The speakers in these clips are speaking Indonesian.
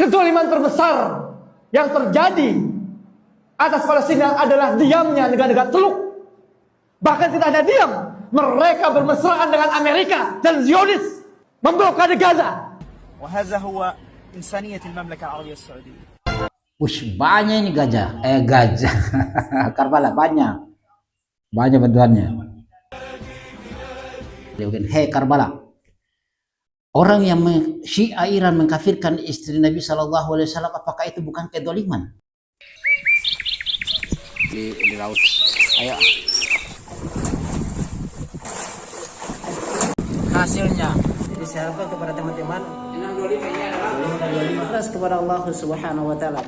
Kezaliman terbesar yang terjadi atas Palestina adalah diamnya negara-negara Teluk. Bahkan tidak hanya diam, mereka bermesraan dengan Amerika dan Zionis memblokade Gaza. وهذا هو إنسانية المملكة العربية السعودية. Banyak ini gajah Karbala banyak bantuannya. Dia bikin, hei Karbala, orang yang Syiah Iran mengkafirkan istri Nabi SAW, apakah itu bukan kedoliman? Di laut, ayo. Hasilnya, jadi saya harapkan kepada teman-teman ikhlas kepada Allah Subhanahu wa taala.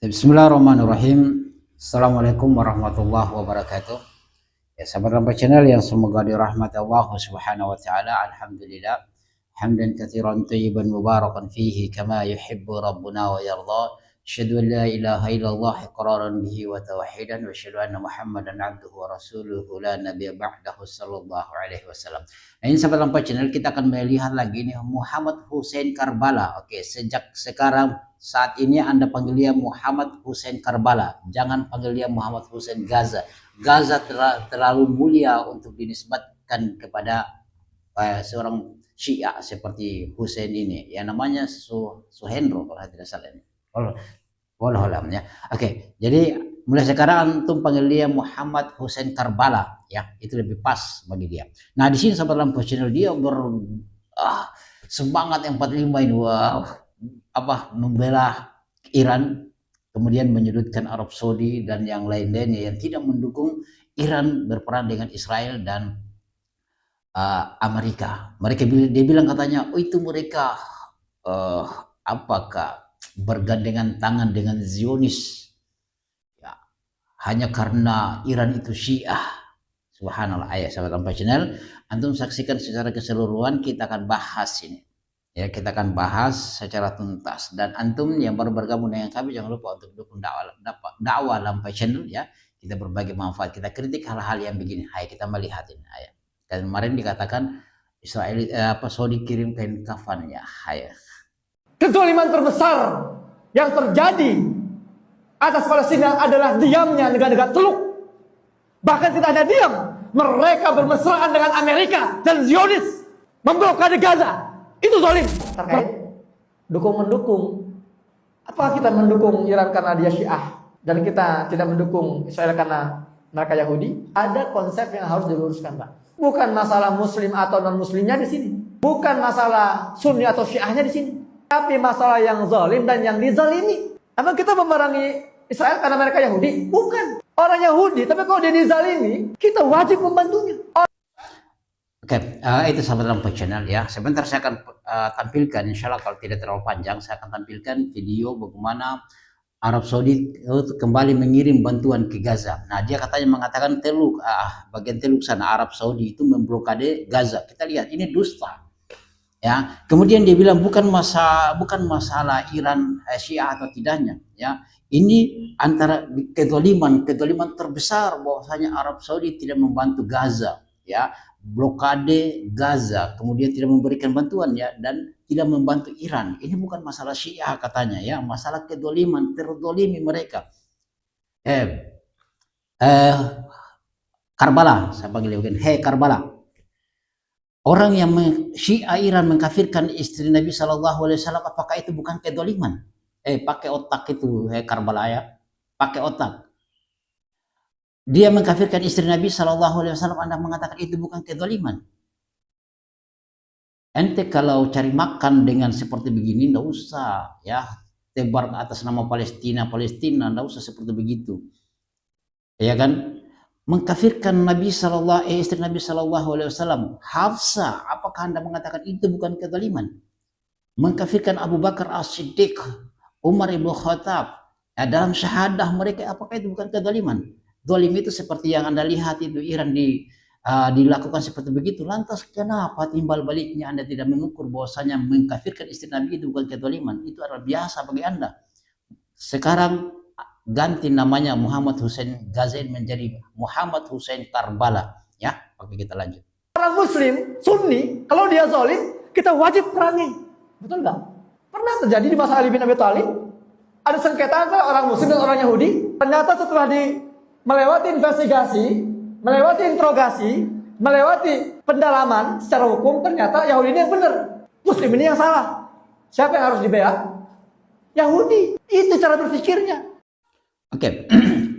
Bismillahirrahmanirrahim. Assalamualaikum warahmatullahi wabarakatuh. Ya, sahabat Rampai Channel yang semoga dirahmati Allah Subhanahu wa taala. Alhamdulillah. Hamdan katsiran thayyiban mubarakan fihi kama yuhibbu rabbuna wa yarda. Asyhadu an la ilaha illallah iqraran bihi wa tauhidan wa asyhadu anna Muhammadan abduhu wa rasuluhu la nabiyya ba'dahu sallallahu alaihi wasallam. Nah, ini sahabat Rampai Channel, kita akan melihat lagi nih Muhammad Hussein Karbala. Oke, sejak sekarang saat ini Anda panggil dia Muhammad Hussein Karbala. Jangan panggil dia Muhammad Hussein Gaza. Gaza terlalu mulia untuk dinisbatkan kepada seorang Syiah seperti Hussein ini. Yang namanya Suhendro kalau tidak salah ini. Wallahualam ya. Oke, jadi mulai sekarang antum panggil dia Muhammad Hussein Karbala ya. Itu lebih pas bagi dia. Nah, di sini sahabat Rampai Channel dia semangat yang 45 ini. Membela Iran, kemudian menyudutkan Arab Saudi dan yang lain-lainnya yang tidak mendukung Iran berperang dengan Israel dan Amerika. Dia bilang katanya, oh itu mereka apakah bergandengan tangan dengan Zionis ya, hanya karena Iran itu Syiah. Subhanallah. Ayah sahabat Rampai Channel, antum saksikan secara keseluruhan, kita akan bahas ini. Ya, kita akan bahas secara tuntas, dan antum yang baru bergabung dengan kami jangan lupa untuk dukung dakwah Rampai Channel ya. Kita berbagi manfaat, kita kritik hal-hal yang begini. Hai, kita melihat ini ayat. Dan kemarin dikatakan Israel Saudi kirim kain kafan ya. Hai. Kezaliman terbesar yang terjadi atas Palestina adalah diamnya negara-negara Teluk. Bahkan tidak hanya diam, mereka bermesraan dengan Amerika dan Zionis memblokade Gaza. Itu zalim. Terkait dukung-mendukung, apakah kita mendukung Iran karena dia Syiah dan kita tidak mendukung Israel karena mereka Yahudi? Ada konsep yang harus diluruskan, Pak. Bukan masalah Muslim atau non Muslimnya di sini, bukan masalah Sunni atau Syiahnya di sini, tapi masalah yang zalim dan yang dizalimi. Emang kita memerangi Israel karena mereka Yahudi? Bukan. Orang Yahudi, tapi kalau dia dizalimi, kita wajib membantunya. Oke, itu sahabat Rampai Channel ya. Sebentar saya akan tampilkan, insya Allah kalau tidak terlalu panjang, saya akan tampilkan video bagaimana Arab Saudi kembali mengirim bantuan ke Gaza. Nah, dia katanya mengatakan bagian Teluk sana Arab Saudi itu memblokade Gaza. Kita lihat ini dusta. Ya, kemudian dia bilang bukan masalah Iran Syiah atau tidaknya. Ya, ini antara kedoliman terbesar bahwasanya Arab Saudi tidak membantu Gaza. Ya, blokade Gaza, kemudian tidak memberikan bantuan ya, dan tidak membantu Iran. Ini bukan masalah Syiah katanya ya, masalah kedoliman, terdolimi mereka. Karbala, saya panggil dia, hei Karbala, orang yang Syiah Iran mengkafirkan istri Nabi SAW, apakah itu bukan kedoliman? Pakai otak itu, hei Karbala ya, pakai otak. Dia mengkafirkan istri Nabi SAW, Anda mengatakan itu bukan kezaliman. Ente kalau cari makan dengan seperti begini, nggak usah ya tebar atas nama Palestina, nggak usah seperti begitu. Ya kan? Mengkafirkan Nabi istri Nabi SAW, Hafsah, apakah Anda mengatakan itu bukan kezaliman? Mengkafirkan Abu Bakar As-Siddiq, Umar ibn Khattab, ya, dalam syahadah mereka, apakah itu bukan kezaliman? Zalim itu seperti yang Anda lihat itu Iran dilakukan seperti begitu. Lantas kenapa timbal baliknya Anda tidak mengukur bahwasanya mengkafirkan istri Nabi itu bukan kezaliman? Itu adalah biasa bagi Anda. Sekarang ganti namanya Muhammad Hussein Gazain menjadi Muhammad Hussein Karbala ya. Oke, kita lanjut. Orang Muslim, Sunni, kalau dia zalim, kita wajib perangi. Betul nggak? Pernah terjadi di masa Ali bin Abi Thalib, ada sengketa antara orang Muslim dan orang Yahudi. Ternyata setelah melewati investigasi, melewati interogasi, melewati pendalaman secara hukum, ternyata Yahudi ini yang benar, Muslim ini yang salah. Siapa yang harus dibela? Yahudi. Itu cara berpikirnya. Oke,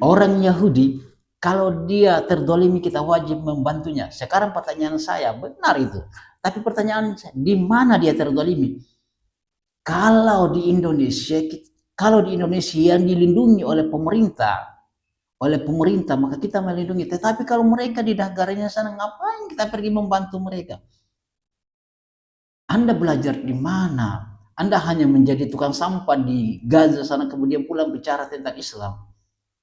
orang Yahudi kalau dia terdolimi kita wajib membantunya. Sekarang pertanyaan saya, benar itu. Tapi pertanyaan saya, di mana dia terdolimi? Kalau di Indonesia yang dilindungi oleh pemerintah maka kita melindungi. Tetapi kalau mereka di negaranya sana, ngapain kita pergi membantu mereka? Anda belajar di mana? Anda hanya menjadi tukang sampah di Gaza sana, kemudian pulang bicara tentang Islam.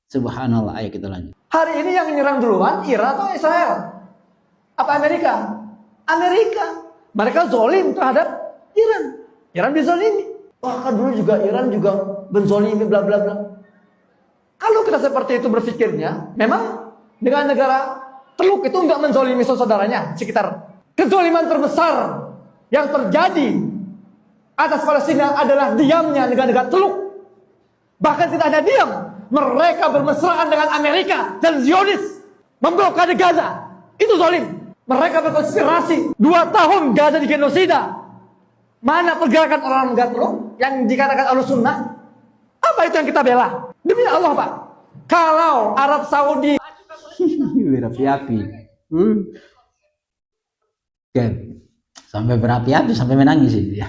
Subhanallah. Ayo kita lanjut. Hari ini yang menyerang duluan Iran atau Israel? Apa Amerika? Amerika. Mereka zolim terhadap Iran. Iran dizolimi. Bahkan dulu juga Iran juga menzolimi bla bla bla. Kalau kita seperti itu berpikirnya, memang dengan negara Teluk itu nggak menzolimi saudaranya sekitar. Kezoliman terbesar yang terjadi atas Palestina adalah diamnya negara-negara Teluk. Bahkan tidak hanya diam, mereka bermesraan dengan Amerika dan Zionis memblokade Gaza. Itu zolim. Mereka berkonspirasi 2 tahun Gaza digenosida. Mana pergerakan orang negara Teluk yang dikatakan Ahlussunnah? Apa itu yang kita bela? Demi Allah, Pak. Kalau Arab Saudi berapi-api, kan sampai berapi-api, sampai menangis ini.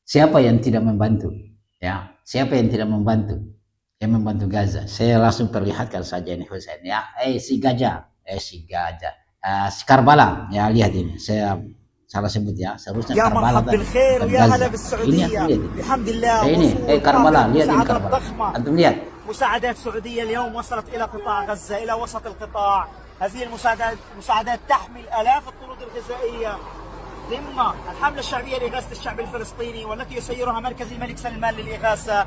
Siapa yang tidak membantu? Ya, siapa yang tidak membantu? Yang membantu Gaza. Saya langsung perlihatkan saja ini Husain ya. Si Karbala. Ya, lihat ini. Saya salah sebut ya. Seharusnya Karbala tadi. Ini Karbala. Lihat ini Karbala. Antum lihat. مساعدات سعودية اليوم وصلت إلى قطاع غزة، إلى وسط القطاع. هذه المساعدات تحمل آلاف الطرود الغذائية ضمن الحملة الشعبية لإغاثة الشعب الفلسطيني، والتي يسيرها مركز الملك سلمان للإغاثة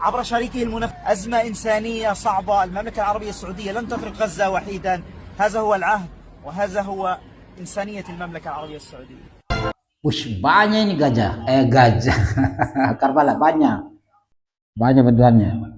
عبر شريكه المنفذ. أزمة إنسانية صعبة. المملكة العربية السعودية لن تترك غزة وحيدا. هذا هو العهد وهذا هو إنسانية المملكة العربية السعودية. Banyak ini gajah. Karbala banyak bantuannya.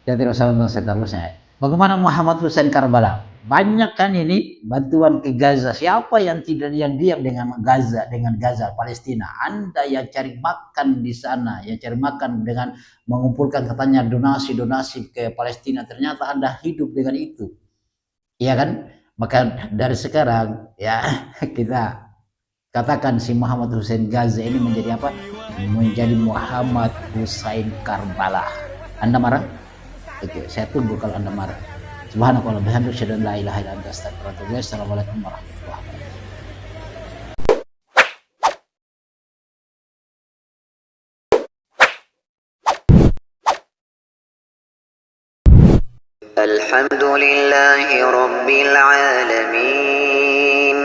Ya tidak usah nonton seterusnya. Bagaimana Muhammad Hussein Karbala? Banyak kan ini bantuan ke Gaza. Siapa yang tidak yang diam dengan Gaza, Palestina? Anda yang cari makan di sana, yang cari makan dengan mengumpulkan katanya donasi ke Palestina, ternyata Anda hidup dengan itu. Iya kan? Maka dari sekarang ya kita katakan si Muhammad Hussein Gaza ini menjadi apa? Menjadi Muhammad Hussein Karbala. Anda marah? Oke, saya tunggu kalau Anda marah. Subhanakallah bihamdika asyhadu an la ilaha illa anta astaghfiruka wa atubu ilaik. Assalamualaikum warahmatullahi wabarakatuh. Alhamdulillahi rabbil alamin.